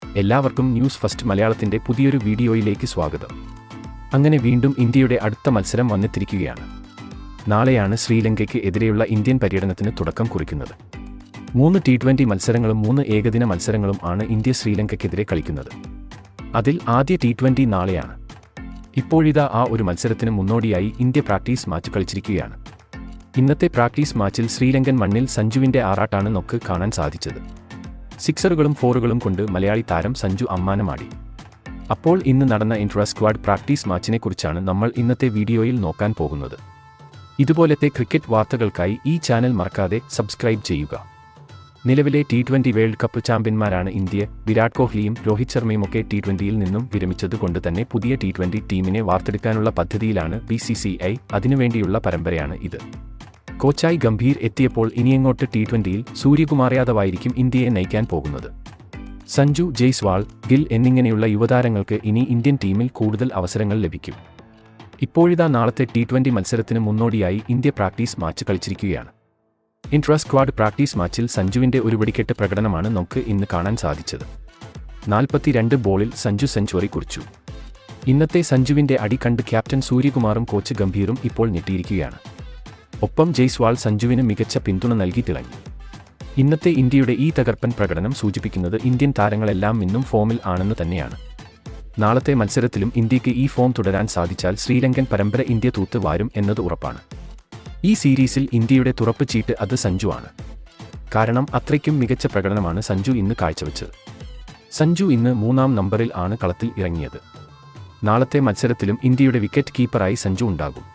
എല്ലാവർക്കും news first മലയാളത്തിന്റെ പുതിയൊരു വീഡിയോയിലേക്ക് സ്വാഗതം. അങ്ങനെ വീണ്ടും ഇന്ത്യയുടെ അടുത്ത മത്സരം വന്നെത്തിയിരിക്കുകയാണ്. നാളെയാണ് ശ്രീലങ്കയ്ക്ക് എതിരെയുള്ള ഇന്ത്യൻ പര്യടനത്തിന് തുടക്കം കുറിക്കുന്നത്. 3 T20 മത്സരങ്ങളും 3 ഏകദിന മത്സരങ്ങളും ആണ് ഇന്ത്യ ശ്രീലങ്കയ്ക്കെതിരെ കളിക്കുന്നത്. അതിൽ ആദ്യ T20 നാളെയാണ്. ഇപ്പോഴിതാ ആ ഒരു മത്സരത്തിന് മുന്നോടിയായി ഇന്ത്യ പ്രാക്ടീസ് മാച്ച് കളിച്ചിരിക്കുകയാണ്. ഇന്നത്തെ പ്രാക്ടീസ് മാച്ചിൽ ശ്രീലങ്കൻ മണ്ണിൽ സഞ്ജുവിന്റെ ആറാട്ടാണ് നമുക്ക് കാണാൻ സാധിച്ചത്. സിക്സറുകളും ഫോറുകളും കൊണ്ട് മലയാളി താരം സഞ്ജു അമ്മാനമാടി. അപ്പോൾ ഇന്ന് നടന്ന ഇന്റർ സ്ക്വാഡ് പ്രാക്ടീസ് മാച്ചിനെക്കുറിച്ചാണ് നമ്മൾ ഇന്നത്തെ വീഡിയോയിൽ നോക്കാൻ പോകുന്നത്. ഇതുപോലത്തെ ക്രിക്കറ്റ് വാർത്തകൾക്കായി ഈ ചാനൽ മറക്കാതെ സബ്സ്ക്രൈബ് ചെയ്യുക. നിലവിലെ T20 വേൾഡ് കപ്പ് ചാമ്പ്യന്മാരാണ് ഇന്ത്യ. വിരാട് കോഹ്ലിയും രോഹിത് ശർമ്മയുമൊക്കെ T20യിൽ നിന്നും വിരമിച്ചതുകൊണ്ട് തന്നെ പുതിയ T20 ടീമിനെ വാർത്തെടുക്കാനുള്ള പദ്ധതിയിലാണ് BCCI. അതിനുവേണ്ടിയുള്ള പരമ്പരയാണ് ഇത്. കോച്ചായി ഗംഭീർ എത്തിയപ്പോൾ ഇനിയങ്ങോട്ട് T20യിൽ സൂര്യകുമാർ യാദവായിരിക്കും ഇന്ത്യയെ നയിക്കാൻ പോകുന്നത്. സഞ്ജു, ജയ്സ്വാൾ, ഗിൽ എന്നിങ്ങനെയുള്ള യുവതാരങ്ങൾക്ക് ഇനി ഇന്ത്യൻ ടീമിൽ കൂടുതൽ അവസരങ്ങൾ ലഭിക്കും. ഇപ്പോഴിതാ നാളത്തെ T20 മത്സരത്തിന് മുന്നോടിയായി ഇന്ത്യ പ്രാക്ടീസ് മാച്ച് കളിച്ചിരിക്കുകയാണ്. ഇന്റർ സ്ക്വാഡ് പ്രാക്ടീസ് മാച്ചിൽ സഞ്ജുവിന്റെ ഒരു വെടിക്കെട്ട് പ്രകടനമാണ് നമുക്ക് ഇന്ന് കാണാൻ സാധിച്ചത്. 42 ബോളിൽ സഞ്ജു സെഞ്ചുറി കുറിച്ചു. ഇന്നത്തെ സഞ്ജുവിന്റെ അടി കണ്ട് ക്യാപ്റ്റൻ സൂര്യകുമാറും കോച്ച് ഗംഭീറും ഇപ്പോൾ ഞെട്ടിയിരിക്കുകയാണ്. ഒപ്പം ജയ്സ്വാൾ സഞ്ജുവിന് മികച്ച പിന്തുണ നൽകി തിളങ്ങി. ഇന്നത്തെ ഇന്ത്യയുടെ ഈ തകർപ്പൻ പ്രകടനം സൂചിപ്പിക്കുന്നത് ഇന്ത്യൻ താരങ്ങളെല്ലാം ഇന്നും ഫോമിൽ ആണെന്ന് തന്നെയാണ്. നാളത്തെ മത്സരത്തിലും ഇന്ത്യക്ക് ഈ ഫോം തുടരാൻ സാധിച്ചാൽ ശ്രീലങ്കൻ പരമ്പര ഇന്ത്യ തൂത്ത് വാരും എന്നത് ഉറപ്പാണ്. ഈ സീരീസിൽ ഇന്ത്യയുടെ തുറപ്പ് ചീട്ട് അത് സഞ്ജു ആണ്. കാരണം അത്രയ്ക്കും മികച്ച പ്രകടനമാണ് സഞ്ജു ഇന്ന് കാഴ്ചവെച്ചത്. സഞ്ജു ഇന്ന് 3-ാം നമ്പറിൽ ആണ് കളത്തിൽ ഇറങ്ങിയത്. നാളത്തെ മത്സരത്തിലും ഇന്ത്യയുടെ വിക്കറ്റ് കീപ്പറായി സഞ്ജു ഉണ്ടാകും.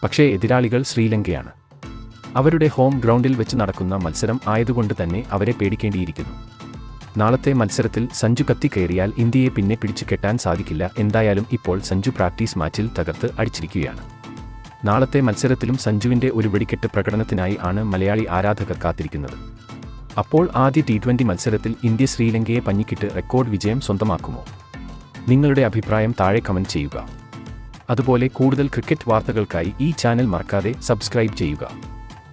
പക്ഷേ എതിരാളികൾ ശ്രീലങ്കയാണ്. അവരുടെ ഹോം ഗ്രൗണ്ടിൽ വെച്ച് നടക്കുന്ന മത്സരം ആയതുകൊണ്ട് തന്നെ അവരെ പേടിക്കേണ്ടിയിരിക്കുന്നു. നാളത്തെ മത്സരത്തിൽ സഞ്ജു കത്തിക്കയറിയാൽ ഇന്ത്യയെ പിന്നെ പിടിച്ചു കെട്ടാൻ സാധിക്കില്ല. എന്തായാലും ഇപ്പോൾ സഞ്ജു പ്രാക്ടീസ് മാച്ചിൽ തകർത്ത് അടിച്ചിരിക്കുകയാണ്. നാളത്തെ മത്സരത്തിലും സഞ്ജുവിന്റെ ഒരു വെടിക്കെട്ട് പ്രകടനത്തിനായി ആണ് മലയാളി ആരാധകർ കാത്തിരിക്കുന്നത്. അപ്പോൾ ആദ്യ T20 മത്സരത്തിൽ ഇന്ത്യ ശ്രീലങ്കയെ പഞ്ഞിക്കിട്ട് റെക്കോർഡ് വിജയം സ്വന്തമാക്കുമോ? നിങ്ങളുടെ അഭിപ്രായം താഴെ കമന്റ് ചെയ്യുക. അതുപോലെ കൂടുതൽ ക്രിക്കറ്റ് വാർത്തകൾക്കായി ഈ ചാനൽ മറക്കാതെ സബ്സ്ക്രൈബ് ചെയ്യുക.